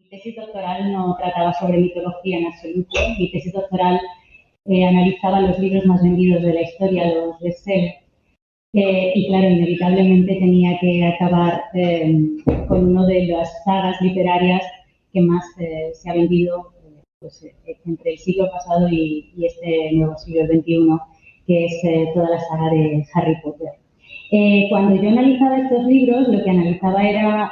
Mi tesis doctoral no trataba sobre mitología en absoluto. Mi tesis doctoral analizaba los libros más vendidos de la historia, los bestsellers. Y claro, inevitablemente tenía que acabar con una de las sagas literarias que más se ha vendido pues, entre el siglo pasado y este nuevo siglo XXI, que es toda la saga de Harry Potter. Cuando yo analizaba estos libros, lo que analizaba era,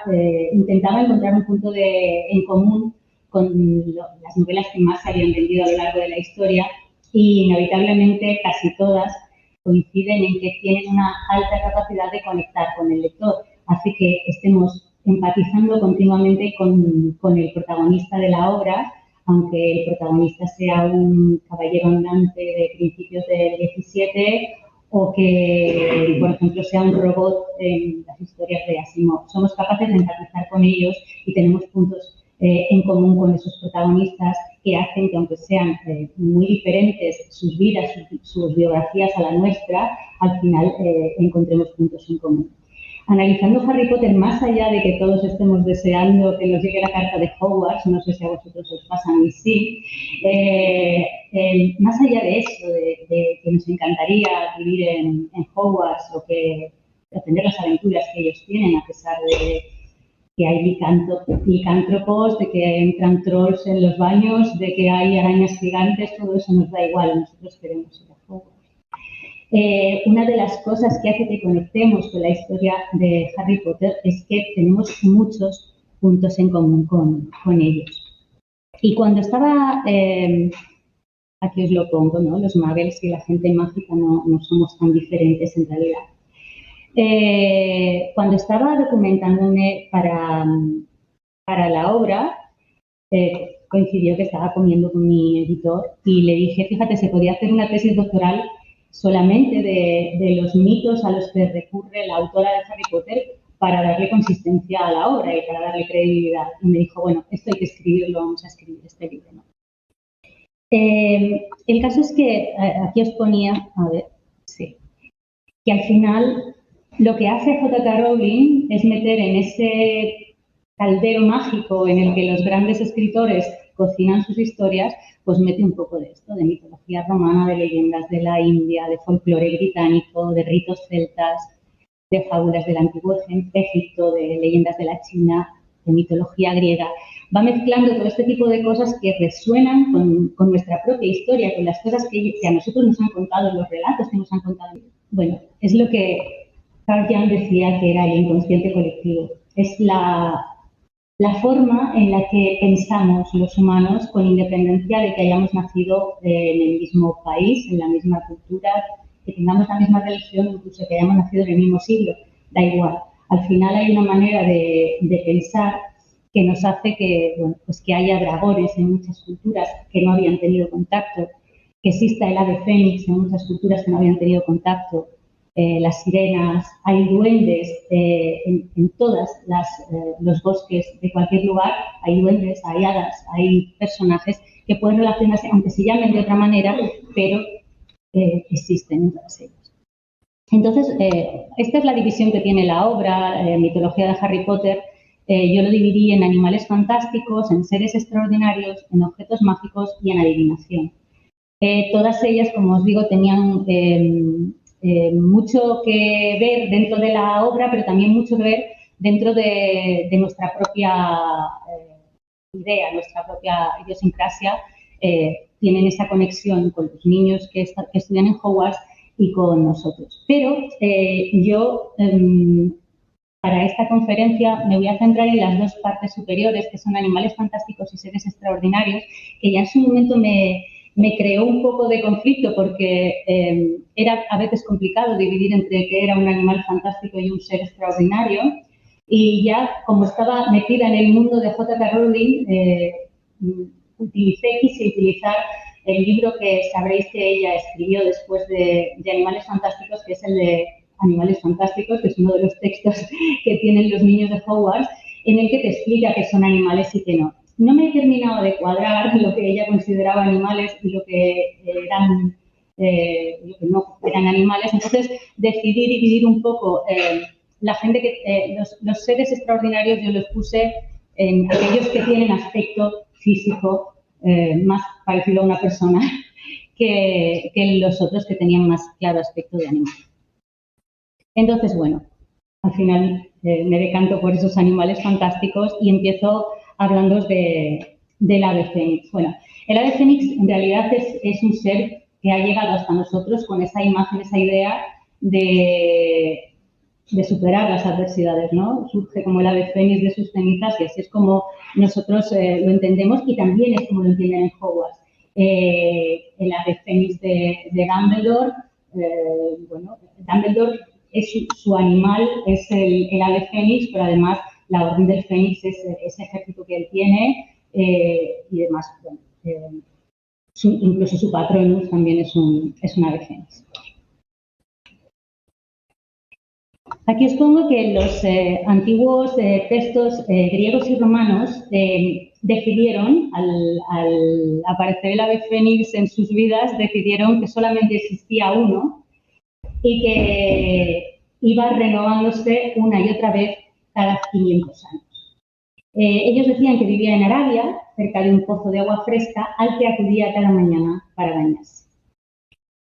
intentaba encontrar un punto en común con las novelas que más se habían vendido a lo largo de la historia, y inevitablemente casi todas coinciden en que tienen una alta capacidad de conectar con el lector, hace que estemos empatizando continuamente con el protagonista de la obra, aunque el protagonista sea un caballero andante de principios del 17 o que, por ejemplo, sea un robot en las historias de Asimov. Somos capaces de empatizar con ellos y tenemos puntos en común con esos protagonistas que hacen que, aunque sean muy diferentes sus vidas, sus biografías a la nuestra, al final encontremos puntos en común. Analizando Harry Potter, más allá de que todos estemos deseando que nos llegue la carta de Hogwarts, no sé si a vosotros os pasa, a mí sí, más allá de eso, de que nos encantaría vivir en Hogwarts o que aprender las aventuras que ellos tienen, a pesar de que hay licántropos, de que entran trolls en los baños, de que hay arañas gigantes, todo eso nos da igual, nosotros queremos ir a Hogwarts. Una de las cosas que hace que conectemos con la historia de Harry Potter es que tenemos muchos puntos en común con ellos. Y cuando estaba, aquí os lo pongo, ¿no? Los muggles y la gente mágica no somos tan diferentes en realidad. Cuando estaba documentándome para la obra, coincidió que estaba comiendo con mi editor y le dije, fíjate, se podía hacer una tesis doctoral solamente de los mitos a los que recurre la autora de Harry Potter para darle consistencia a la obra y para darle credibilidad. Y me dijo, bueno, esto hay que escribirlo, vamos a escribir este libro, ¿no? El caso es que aquí os ponía, a ver, sí, que al final lo que hace J.K. Rowling es meter en ese caldero mágico en el que los grandes escritores cocinan sus historias, pues mete un poco de esto, de mitología romana, de leyendas de la India, de folclore británico, de ritos celtas, de fábulas del antiguo Egipto, de leyendas de la China, de mitología griega. Va mezclando todo este tipo de cosas que resuenan con nuestra propia historia, con las cosas que a nosotros nos han contado, los relatos que nos han contado. Bueno, es lo que Carl Jung decía que era el inconsciente colectivo. Es la forma en la que pensamos los humanos, con independencia de que hayamos nacido en el mismo país, en la misma cultura, que tengamos la misma religión, incluso que hayamos nacido en el mismo siglo, da igual. Al final hay una manera de pensar que nos hace que, bueno, pues que haya dragones en muchas culturas que no habían tenido contacto, que exista el ave fénix en muchas culturas que no habían tenido contacto, las sirenas, hay duendes en todos los bosques de cualquier lugar, hay duendes, hay hadas, hay personajes que pueden relacionarse, aunque se llamen de otra manera, pero existen en todas ellas. Entonces, esta es la división que tiene la obra, mitología de Harry Potter. Yo lo dividí en animales fantásticos, en seres extraordinarios, en objetos mágicos y en adivinación. Todas ellas, como os digo, tenían mucho que ver dentro de la obra, pero también mucho que ver dentro de nuestra propia idea, nuestra propia idiosincrasia. Tienen esa conexión con los niños que estudian en Hogwarts y con nosotros. Pero yo, para esta conferencia, me voy a centrar en las dos partes superiores, que son animales fantásticos y seres extraordinarios, que ya en su momento me creó un poco de conflicto porque era a veces complicado dividir entre qué era un animal fantástico y un ser extraordinario. Y ya, como estaba metida en el mundo de J.K. Rowling, quise utilizar el libro que sabréis que ella escribió después de Animales Fantásticos, que es el de Animales Fantásticos, que es uno de los textos que tienen los niños de Hogwarts, en el que te explica qué son animales y qué no. No me he terminado de cuadrar lo que ella consideraba animales y lo que no eran animales, entonces decidí dividir un poco la gente los seres extraordinarios. Yo los puse en aquellos que tienen aspecto físico más parecido a una persona que los otros que tenían más claro aspecto de animal. Entonces, bueno, al final me decanto por esos animales fantásticos y empiezo hablándoos del ave fénix. Bueno, el ave fénix en realidad es un ser que ha llegado hasta nosotros con esa imagen, esa idea de superar las adversidades, ¿no? Surge como el ave fénix de sus cenizas y así es como nosotros lo entendemos y también es como lo entienden en Hogwarts. El ave fénix de Dumbledore, bueno, Dumbledore es su animal, es el ave fénix, pero además la orden del fénix es ese ejército que él tiene y demás. Bueno, incluso su patronus también es un ave fénix. Aquí os pongo que los antiguos textos griegos y romanos decidieron, al aparecer el ave fénix en sus vidas, decidieron que solamente existía uno y que iba renovándose una y otra vez cada 500 años. Ellos decían que vivía en Arabia, cerca de un pozo de agua fresca, al que acudía cada mañana para bañarse.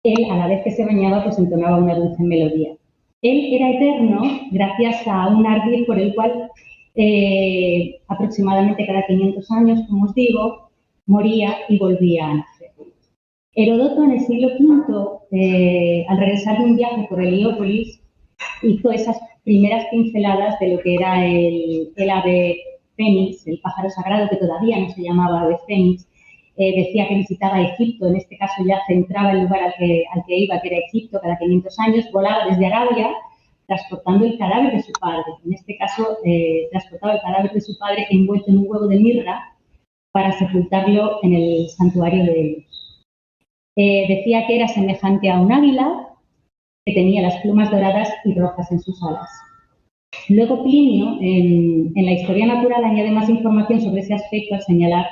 Él, a la vez que se bañaba, pues entonaba una dulce melodía. Él era eterno gracias a un ardid por el cual aproximadamente cada 500 años, como os digo, moría y volvía a nacer. Heródoto en el siglo V, al regresar de un viaje por Heliópolis, hizo esas primeras pinceladas de lo que era el ave fénix, el pájaro sagrado, que todavía no se llamaba ave fénix. Decía que visitaba Egipto, en este caso ya centraba el lugar al que iba, que era Egipto, cada 500 años, volaba desde Arabia, transportando el cadáver de su padre. En este caso, transportaba el cadáver de su padre envuelto en un huevo de mirra para sepultarlo en el santuario de ellos. Decía que era semejante a un águila, que tenía las plumas doradas y rojas en sus alas. Luego Plinio, en la Historia Natural, añade más información sobre ese aspecto al señalar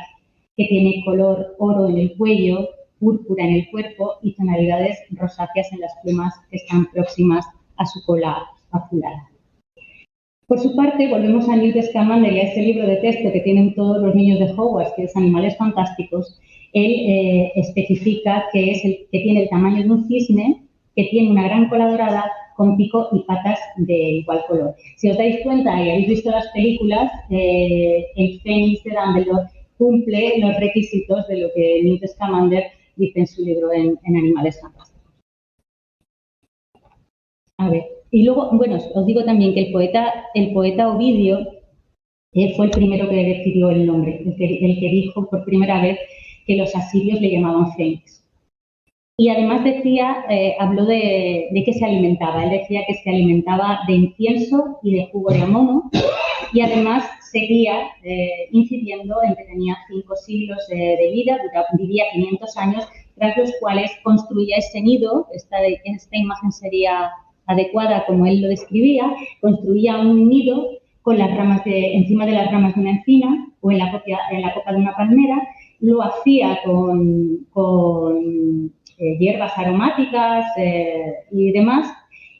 que tiene color oro en el cuello, púrpura en el cuerpo y tonalidades rosáceas en las plumas que están próximas a su cola azulada. Por su parte, volvemos a Newt Scamander y a este libro de texto que tienen todos los niños de Hogwarts, que es Animales Fantásticos. Él especifica que tiene el tamaño de un cisne, que tiene una gran cola dorada con pico y patas de igual color. Si os dais cuenta y habéis visto las películas, el fénix de Dumbledore cumple los requisitos de lo que Newt Scamander dice en su libro en Animales Fantásticos. A ver, y luego, bueno, os digo también que el poeta Ovidio fue el primero que decidió el nombre, el que dijo por primera vez que los asirios le llamaban fénix. Y además habló de qué se alimentaba. Él decía que se alimentaba de incienso y de jugo de amono y además seguía incidiendo en que tenía 5 siglos de vida, vivía 500 años, tras los cuales construía ese nido. Esta imagen sería adecuada como él lo describía. Construía un nido con las ramas encima de las ramas de una encina o en la copa de una palmera. Lo hacía con hierbas aromáticas y demás,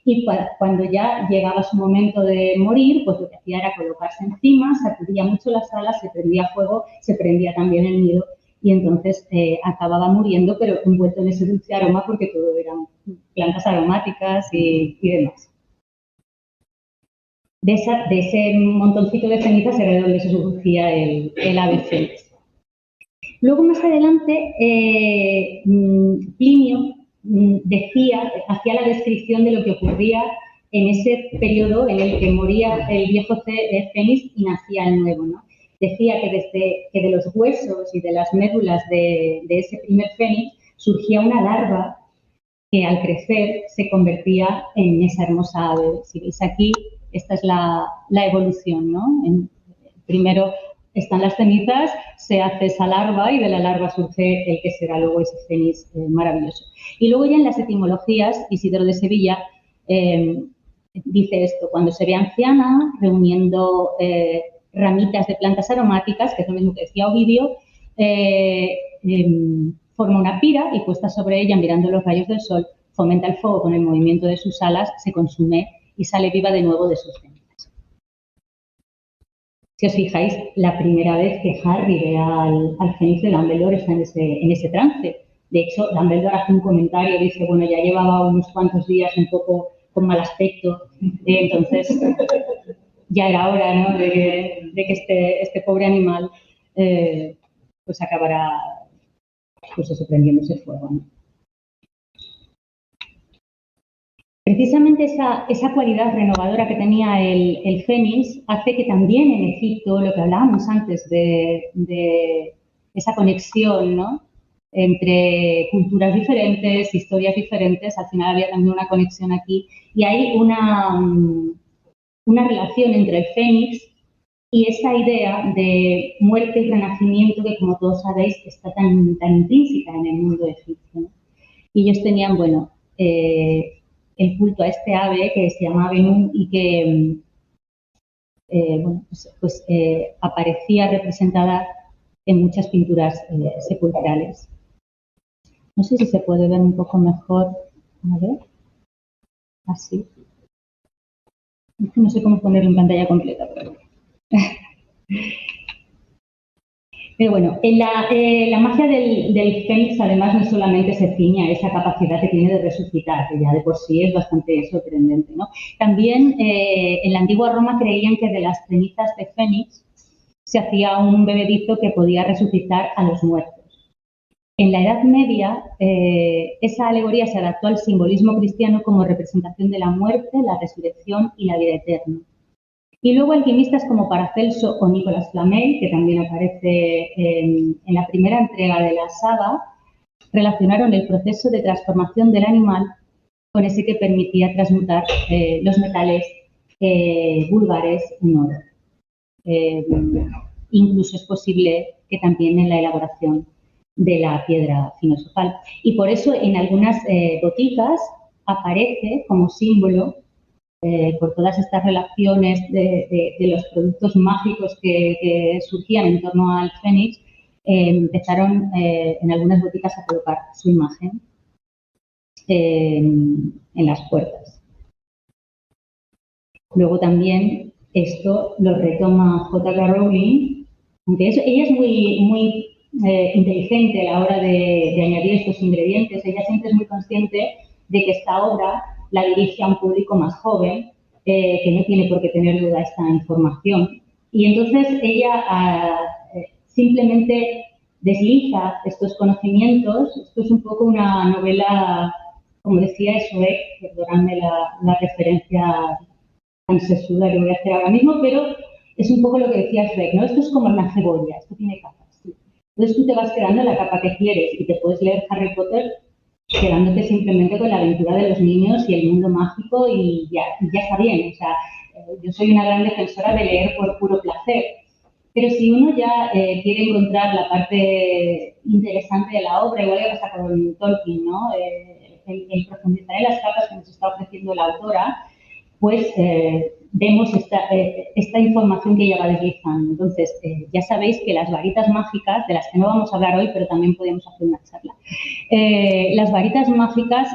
y cuando ya llegaba su momento de morir, pues lo que hacía era colocarse encima, sacudía mucho las alas, se prendía fuego, se prendía también el nido y entonces acababa muriendo, pero envuelto en ese dulce aroma porque todo eran plantas aromáticas y demás. De ese montoncito de cenizas era de donde se surgía el ave fénix. Luego, más adelante, Plinio hacía la descripción de lo que ocurría en ese periodo en el que moría el viejo fénix y nacía el nuevo, ¿no? Decía que de los huesos y de las médulas de ese primer fénix surgía una larva que al crecer se convertía en esa hermosa ave. Si veis aquí, esta es la evolución, ¿no? Primero están las cenizas, se hace esa larva y de la larva surge el que será luego ese fénix maravilloso. Y luego ya en las etimologías, Isidoro de Sevilla dice esto: cuando se ve anciana, reuniendo ramitas de plantas aromáticas, que es lo mismo que decía Ovidio, forma una pira y puesta sobre ella, mirando los rayos del sol, fomenta el fuego con el movimiento de sus alas, se consume y sale viva de nuevo de sus cenizas. Si os fijáis, la primera vez que Harry ve al Fénix de Dumbledore está en ese trance. De hecho, Dumbledore hace un comentario, dice, bueno, ya llevaba unos cuantos días un poco con mal aspecto, entonces ya era hora, ¿no?, de que este pobre animal pues acabará pues eso, prendiéndose fuego, ¿no? Precisamente esa cualidad renovadora que tenía el fénix hace que también en Egipto, lo que hablábamos antes de esa conexión, ¿no?, entre culturas diferentes, historias diferentes, al final había también una conexión aquí y hay una relación entre el fénix y esa idea de muerte y renacimiento que, como todos sabéis, está tan intrínseca en el mundo egipcio, ¿no? Y ellos tenían, bueno, el culto a este ave que se llamaba Benú y que bueno, pues, aparecía representada en muchas pinturas sepulcrales. No sé si se puede ver un poco mejor. A ver. Así. No sé cómo ponerlo en pantalla completa, pero Pero bueno, la magia del fénix además no solamente se ciña a esa capacidad que tiene de resucitar, que ya de por sí es bastante sorprendente, ¿no? También en la antigua Roma creían que de las cenizas de fénix se hacía un bebedizo que podía resucitar a los muertos. En la Edad Media, esa alegoría se adaptó al simbolismo cristiano como representación de la muerte, la resurrección y la vida eterna. Y luego alquimistas como Paracelso o Nicolas Flamel, que también aparece en la primera entrega de la saga, relacionaron el proceso de transformación del animal con ese que permitía transmutar los metales vulgares en oro. Incluso es posible que también en la elaboración de la piedra filosofal. Y por eso en algunas boticas aparece como símbolo por todas estas relaciones de los productos mágicos que surgían en torno al fénix, empezaron en algunas boticas a colocar su imagen en las puertas. Luego también esto lo retoma J.K. Rowling, aunque ella es muy inteligente a la hora de añadir estos ingredientes. Ella siempre es muy consciente de que esta obra la dirige a un público más joven, que no tiene por qué tener duda esta información. Y entonces ella simplemente desliza estos conocimientos. Esto es un poco una novela, como decía Shrek, perdonadme la referencia tan sesuda que voy a hacer ahora mismo, pero es un poco lo que decía Shrek, ¿no? Esto es como una cebolla, esto tiene capas. ¿Sí? Entonces tú te vas quedando en la capa que quieres y te puedes leer Harry Potter quedándote simplemente con la aventura de los niños y el mundo mágico y ya está bien. O sea, yo soy una gran defensora de leer por puro placer. Pero si uno ya quiere encontrar la parte interesante de la obra, igual que pasa con Tolkien, ¿no? El profundizar en las capas que nos está ofreciendo la autora, pues vemos esta información que ella va deslizando. Entonces, ya sabéis que las varitas mágicas, de las que no vamos a hablar hoy, pero también podemos hacer una charla, las varitas mágicas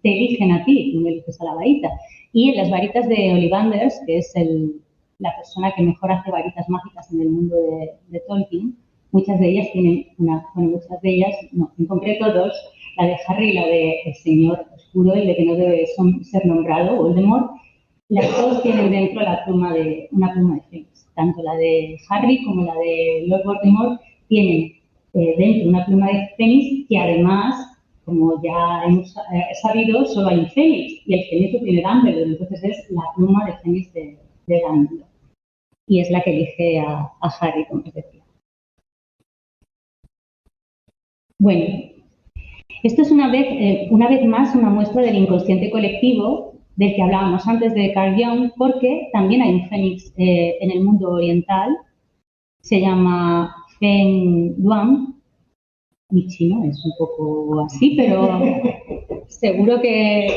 te eligen a ti, tú no eliges a la varita. Y en las varitas de Ollivanders, que es la persona que mejor hace varitas mágicas en el mundo de Tolkien, muchas de ellas tienen muchas de ellas, no, en concreto dos, la de Harry y la de El Señor Oscuro, el de que no debe ser nombrado, Voldemort. Las dos tienen dentro una pluma de fénix. Tanto la de Harry como la de Lord Voldemort tienen dentro una pluma de fénix que además, como ya hemos sabido, solo hay un fénix y el fénix lo tiene Dumbledore, entonces es la pluma de fénix de Dumbledore. Y es la que elige a Harry, como os decía. Bueno, esto es una vez más una muestra del inconsciente colectivo del que hablábamos antes de Carl Jung, porque también hay un fénix en el mundo oriental, se llama Feng Duan, mi chino es un poco así, pero seguro que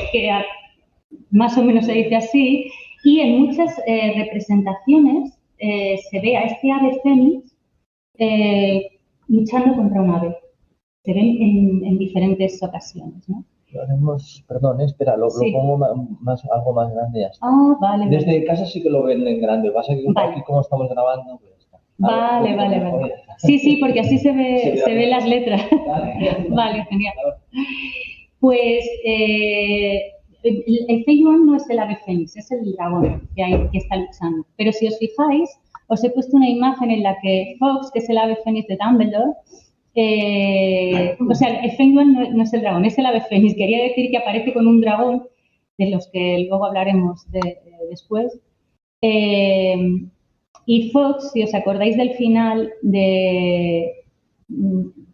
más o menos se dice así, y en muchas representaciones se ve a este ave fénix luchando contra un ave. Se ven en diferentes ocasiones, ¿no? Lo haremos, perdón, espera, lo pongo algo más grande ya está. Ah, vale. Desde casa sí que lo ven en grande, pasa que aquí como estamos grabando, pues está. Vale. Sí, porque así se ve las letras. Vale, genial. Pues el Fei Yuan no es el ave fénix, es el dragón que está luchando. Pero si os fijáis, os he puesto una imagen en la que Fox, que es el ave fénix de Dumbledore, o sea, el Fei Yuan no es el dragón, es el ave fénix. Quería decir que aparece con un dragón, de los que luego hablaremos después. Y Fox, si os acordáis del final de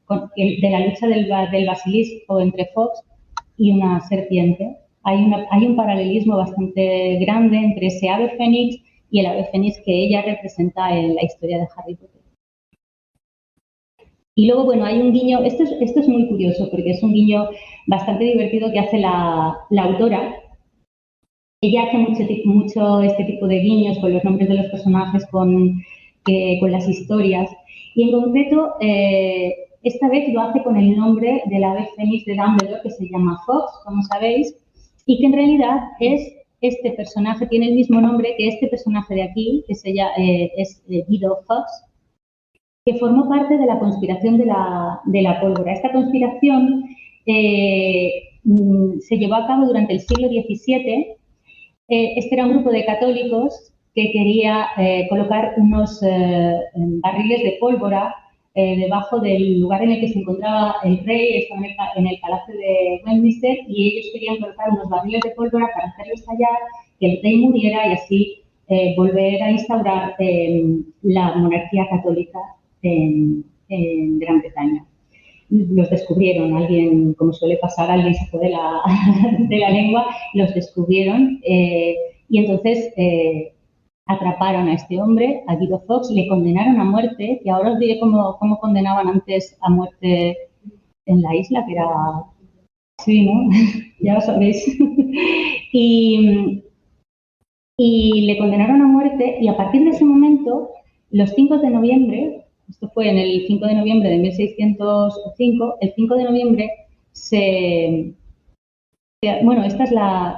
la lucha del basilisco entre Fox y una serpiente, hay un paralelismo bastante grande entre ese ave fénix y el ave fénix que ella representa en la historia de Harry Potter. Y luego, bueno, hay un guiño, esto es muy curioso porque es un guiño bastante divertido que hace la autora. Ella hace mucho este tipo de guiños con los nombres de los personajes, con las historias. Y en concreto, esta vez lo hace con el nombre del ave fénix de Dumbledore, que se llama Fox, como sabéis, y que en realidad este personaje tiene el mismo nombre que este personaje de aquí, que es Guido Fawkes, que formó parte de la conspiración de la pólvora. Esta conspiración se llevó a cabo durante el siglo XVII. Este era un grupo de católicos que quería colocar unos barriles de pólvora debajo del lugar en el que se encontraba el rey, estaba en el palacio de Westminster, y ellos querían colocar unos barriles de pólvora para hacerlo estallar, que el rey muriera y así volver a instaurar la monarquía católica en Gran Bretaña. Los descubrieron, alguien, como suele pasar, alguien se fue de la lengua, los descubrieron y entonces atraparon a este hombre, a Guido Fawkes, le condenaron a muerte, y ahora os diré cómo condenaban antes a muerte en la isla, que era... Sí, ¿no? Ya lo sabéis. Y le condenaron a muerte, y a partir de ese momento, los 5 de noviembre, esto fue en el 5 de noviembre de 1605, el 5 de noviembre bueno, este es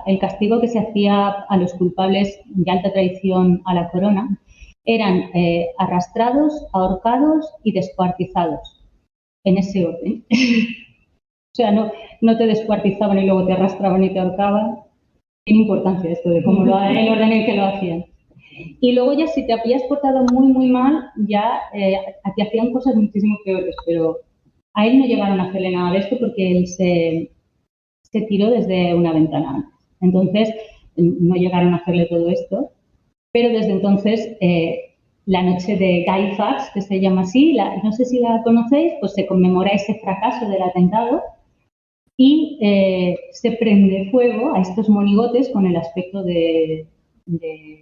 el castigo que se hacía a los culpables de alta traición a la corona. Eran arrastrados, ahorcados y descuartizados, en ese orden. O sea, no te descuartizaban y luego te arrastraban y te ahorcaban. Tiene importancia esto de cómo el orden en que lo hacían. Y luego ya si te habías portado muy, muy mal, ya te hacían cosas muchísimo peores, pero a él no llegaron a hacerle nada de esto porque él se tiró desde una ventana. Entonces, no llegaron a hacerle todo esto, pero desde entonces, la noche de Guy Fawkes, que se llama así, no sé si la conocéis, pues se conmemora ese fracaso del atentado y se prende fuego a estos monigotes con el aspecto de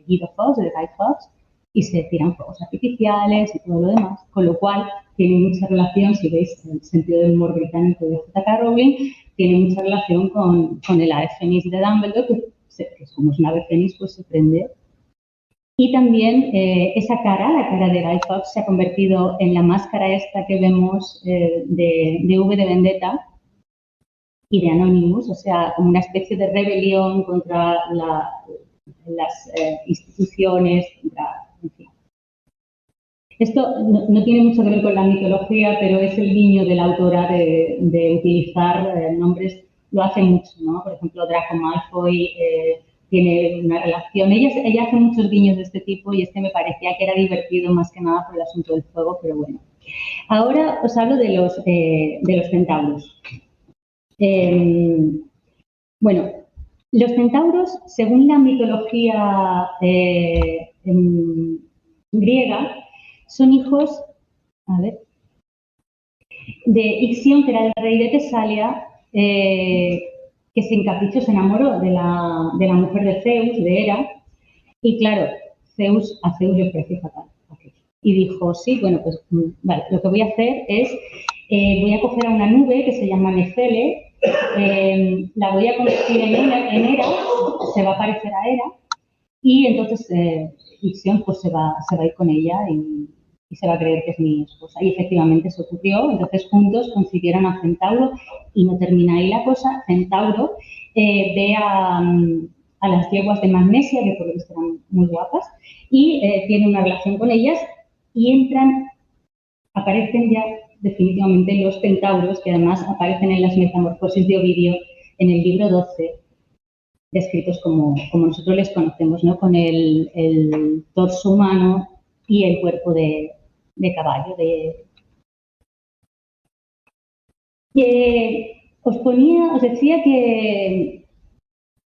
Guido Fawkes, de Guy Fawkes, y se tiran fuegos artificiales y todo lo demás, con lo cual tiene mucha relación, si veis el sentido del humor británico de J.K. Rowling, tiene mucha relación con el ave fénix de Dumbledore, que como es un ave fénix, pues se prende. Y también esa cara, la cara de Guy Fawkes, se ha convertido en la máscara esta que vemos de V de Vendetta y de Anonymous, o sea, como una especie de rebelión contra las instituciones, en fin. Esto no tiene mucho que ver con la mitología, pero es el guiño de la autora de utilizar nombres, lo hace mucho, ¿no? Por ejemplo, Draco Malfoy tiene una relación. Ella hace muchos guiños de este tipo y este me parecía que era divertido más que nada por el asunto del fuego, pero bueno. Ahora os hablo de los centauros. Bueno, los centauros, según la mitología griega, son hijos, de Ixión, que era el rey de Tesalia, que se encaprichó, se enamoró de la mujer de Zeus, de Hera, y claro, a Zeus le pareció fatal. Y dijo, sí, bueno, pues vale, lo que voy a hacer es, voy a coger a una nube que se llama Nefele, la voy a convertir en Hera, se va a parecer a Hera, y entonces Ixión pues se va a ir con ella y y se va a creer que es mi esposa. Y efectivamente eso ocurrió, entonces juntos consiguieron a Centauro y no termina ahí la cosa. Centauro ve a las yeguas de Magnesia, que por lo visto eran muy guapas, y tiene una relación con ellas y aparecen ya definitivamente los centauros, que además aparecen en las metamorfosis de Ovidio en el libro 12, descritos como nosotros les conocemos, ¿no? Con el torso humano y el cuerpo de caballo. Os decía que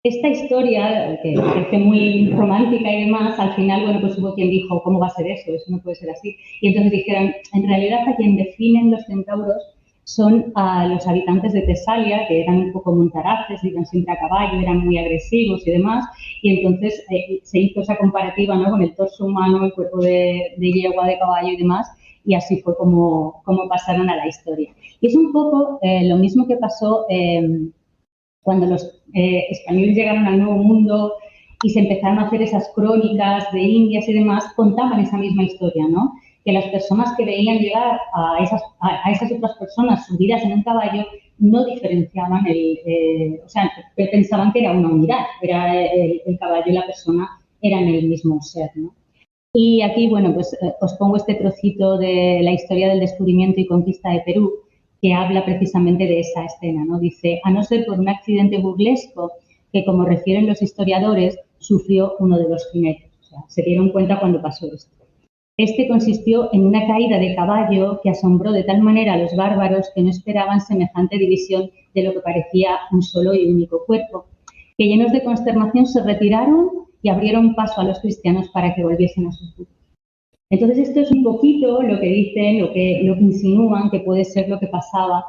esta historia, que parece muy romántica y demás, al final, bueno, pues hubo quien dijo, ¿cómo va a ser eso? Eso no puede ser así. Y entonces dijeron, en realidad a quien definen los centauros son a los habitantes de Tesalia, que eran un poco montaraces, iban siempre a caballo, eran muy agresivos y demás, y entonces se hizo esa comparativa, ¿no?, con el torso humano, el cuerpo de yegua, de caballo y demás, y así fue como pasaron a la historia. Y es un poco lo mismo que pasó cuando los españoles llegaron al Nuevo Mundo y se empezaron a hacer esas crónicas de indias y demás, contaban esa misma historia, ¿no? Que las personas que veían llegar a esas otras personas subidas en un caballo no diferenciaban, o sea, pensaban que era una unidad, era el caballo y la persona eran el mismo ser, ¿no? Y aquí, bueno, pues os pongo este trocito de la historia del descubrimiento y conquista de Perú, que habla precisamente de esa escena, ¿no? Dice, a no ser por un accidente burlesco que, como refieren los historiadores, sufrió uno de los jinetes. O sea, se dieron cuenta cuando pasó esto. Este consistió en una caída de caballo que asombró de tal manera a los bárbaros que no esperaban semejante división de lo que parecía un solo y único cuerpo, que llenos de consternación se retiraron y abrieron paso a los cristianos para que volviesen a sus grupos. Entonces, esto es un poquito lo que dicen, lo que insinúan que puede ser lo que pasaba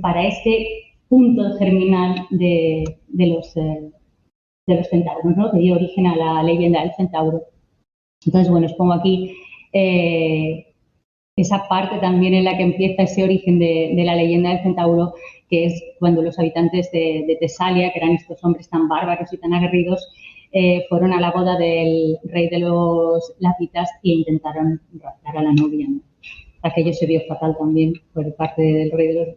para este punto germinal de los centauros, ¿no?, que dio origen a la leyenda del centauro. Entonces, bueno, os pongo aquí esa parte también en la que empieza ese origen de la leyenda del centauro, que es cuando los habitantes de Tesalia, que eran estos hombres tan bárbaros y tan aguerridos, fueron a la boda del rey de los lapitas e intentaron raptar a la novia, ¿no? Aquello se vio fatal también por parte del rey de los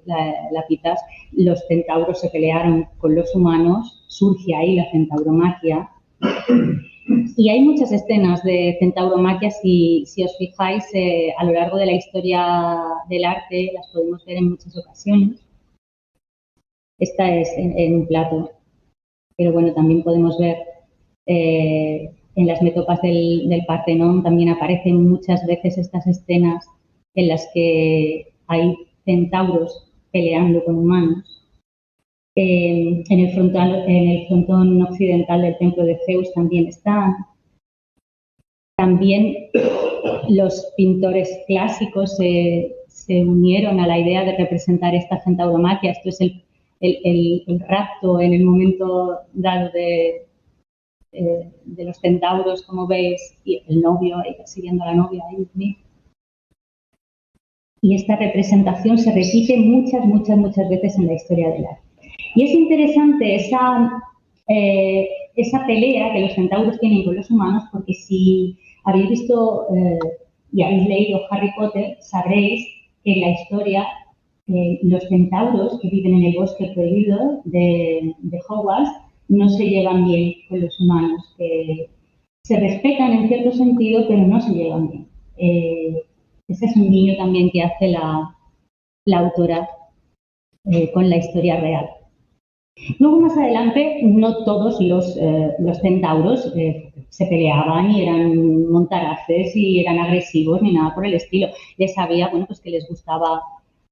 lapitas. Los centauros se pelearon con los humanos, surge ahí la centauromaquia. Y hay muchas escenas de centauromaquia, si os fijáis, a lo largo de la historia del arte, las podemos ver en muchas ocasiones. Esta es en un plato, pero bueno, también podemos ver en las metopas del Partenón, también aparecen muchas veces estas escenas en las que hay centauros peleando con humanos. En el frontón occidental del templo de Zeus también están. También los pintores clásicos se unieron a la idea de representar esta centauromaquia. Esto es el rapto en el momento dado de los centauros, como veis, y el novio ahí persiguiendo a la novia. Y esta representación se repite muchas veces en la historia del arte. Y es interesante esa pelea que los centauros tienen con los humanos, porque si habéis visto y habéis leído Harry Potter, sabréis que en la historia los centauros que viven en el bosque prohibido de Hogwarts no se llevan bien con los humanos. Se respetan en cierto sentido, pero no se llevan bien. Ese es un guiño también que hace la autora con la historia real. Luego, más adelante, no todos los centauros se peleaban y eran montaraces y eran agresivos ni nada por el estilo. Les sabía, bueno, pues que les gustaba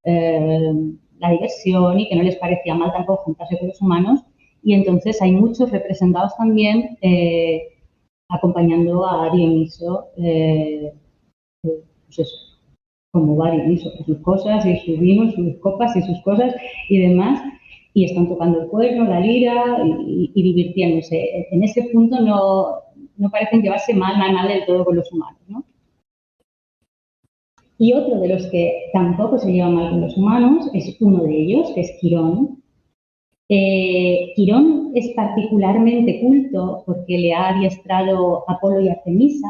la diversión y que no les parecía mal tampoco juntarse con los humanos. Y entonces hay muchos representados también acompañando a Dioniso, pues eso, como va Dioniso, con sus cosas y sus vinos, sus copas y sus cosas y demás. Y están tocando el cuerno, la lira y divirtiéndose. En ese punto no parecen llevarse mal del todo con los humanos, ¿no? Y otro de los que tampoco se lleva mal con los humanos es uno de ellos, que es Quirón. Quirón es particularmente culto porque le ha adiestrado Apolo y Artemisa,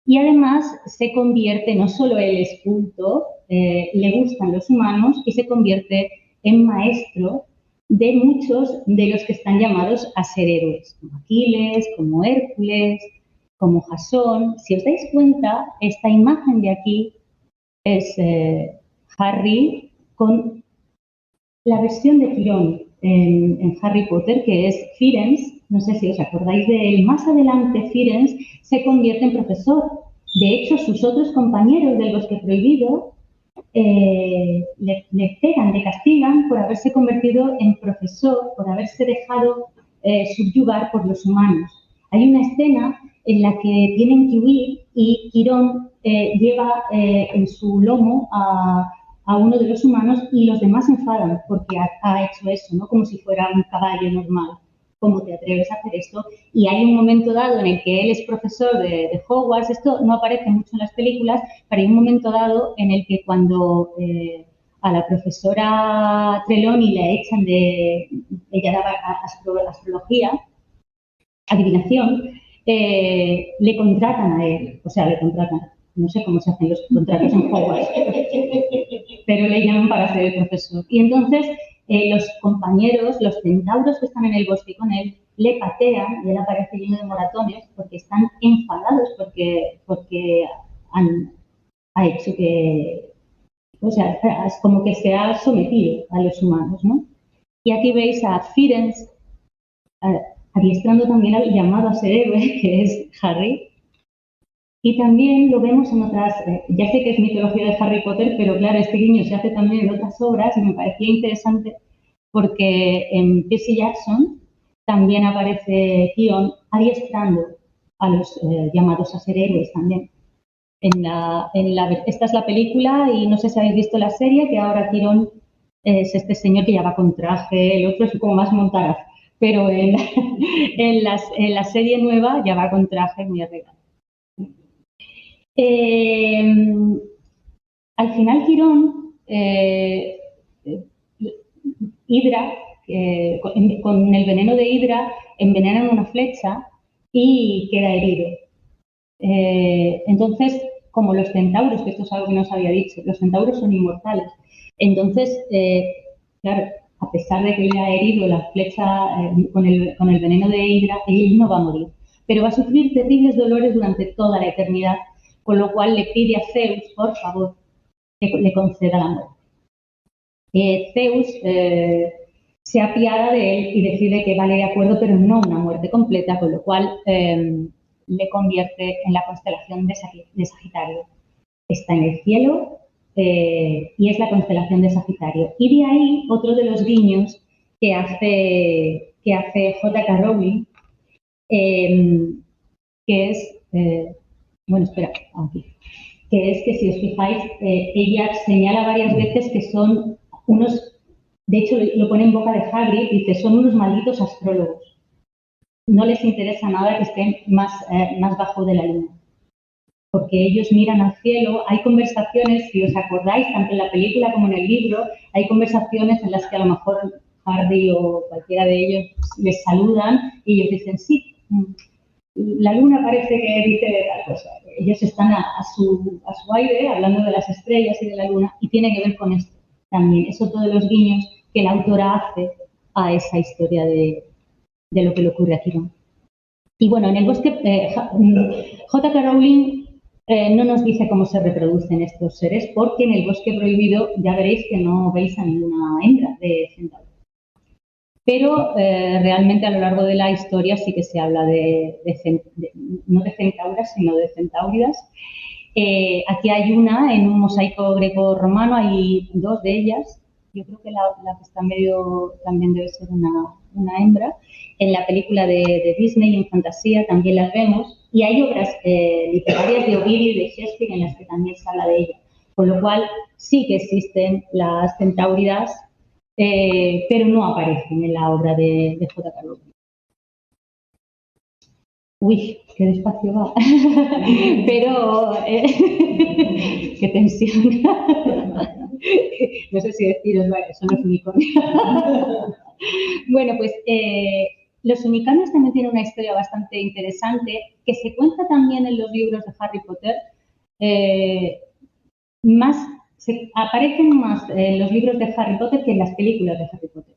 Y además se convierte, no solo él es culto, le gustan los humanos y se convierte en maestro de muchos de los que están llamados a ser héroes, como Aquiles, como Hércules, como Jasón. Si os dais cuenta, esta imagen de aquí es Harry con la versión de Quirón en Harry Potter, que es Firenze. No sé si os acordáis de él. Más adelante, Firenze se convierte en profesor. De hecho, sus otros compañeros del Bosque Prohibido le pegan, le castigan por haberse convertido en profesor, por haberse dejado subyugar por los humanos. Hay una escena en la que tienen que huir y Quirón lleva en su lomo a uno de los humanos y los demás se enfadan porque ha hecho eso, ¿no? Como si fuera un caballo normal. ¿Cómo te atreves a hacer esto? Y hay un momento dado en el que él es profesor de Hogwarts. Esto no aparece mucho en las películas, pero hay un momento dado en el que cuando a la profesora Trelawney le echan de... Ella daba astrología, adivinación, le contratan a él. O sea, le contratan. No sé cómo se hacen los contratos en Hogwarts, pero le llaman para ser el profesor. Y entonces los compañeros, los centauros que están en el bosque con él, le patean y él aparece lleno de moratones porque están enfadados porque ha hecho que, o sea, es como que se ha sometido a los humanos, ¿no? Y aquí veis a Firenze adiestrando también al llamado a ser héroe, que es Harry. Y también lo vemos en otras, ya sé que es mitología de Harry Potter, pero claro, este guiño se hace también en otras obras y me parecía interesante porque en Percy Jackson también aparece Quirón adiestrando a los llamados a ser héroes también. Esta es la película y no sé si habéis visto la serie, que ahora Quirón es este señor que ya va con traje, el otro es como más montaraz, pero en la serie nueva ya va con traje muy arreglado. Al final Quirón, Hidra, con el veneno de Hidra, envenenan una flecha y queda herido. Entonces, como los centauros, que esto es algo que no os había dicho, los centauros son inmortales. Entonces, claro, a pesar de que le ha herido la flecha con el veneno de Hidra, él no va a morir, pero va a sufrir terribles dolores durante toda la eternidad, con lo cual le pide a Zeus, por favor, que le conceda la muerte. Zeus se apiada de él y decide que vale de acuerdo, pero no una muerte completa, con lo cual le convierte en la constelación de Sagitario. Está en el cielo y es la constelación de Sagitario. Y de ahí otro de los guiños que hace J.K. Rowling, que es... bueno, espera, aquí. Que es que si os fijáis, ella señala varias veces que son unos, de hecho lo pone en boca de Hagrid, dice, son unos malditos astrólogos. No les interesa nada que estén más bajo de la luna. Porque ellos miran al cielo, hay conversaciones, si os acordáis, tanto en la película como en el libro, hay conversaciones en las que a lo mejor Harry o cualquiera de ellos les saludan y ellos dicen, sí, la luna parece que dice tal cosa. Ellos están a su aire, hablando de las estrellas y de la luna, y tiene que ver con esto también. Es otro de los guiños que la autora hace a esa historia de lo que le ocurre a Quirón. Y bueno, en el bosque, J.K. Rowling no nos dice cómo se reproducen estos seres, porque en el bosque prohibido ya veréis que no veis a ninguna hembra de centauro. Pero realmente a lo largo de la historia sí que se habla no de centauras, sino de centauridas. Aquí hay una, en un mosaico greco-romano, hay dos de ellas. Yo creo que la que está en medio también debe ser una hembra. En la película de Disney, en fantasía, también las vemos. Y hay obras literarias de Ovidio y de Shakespeare en las que también se habla de ella. Con lo cual sí que existen las centauridas, pero no aparecen en la obra de J.K. Rowling. Uy, qué despacio va. Pero, qué tensión. No sé si deciros, vale, son los unicornios. Bueno, pues los unicornios también tienen una historia bastante interesante que se cuenta también en los libros de Harry Potter. Aparecen más en los libros de Harry Potter que en las películas de Harry Potter.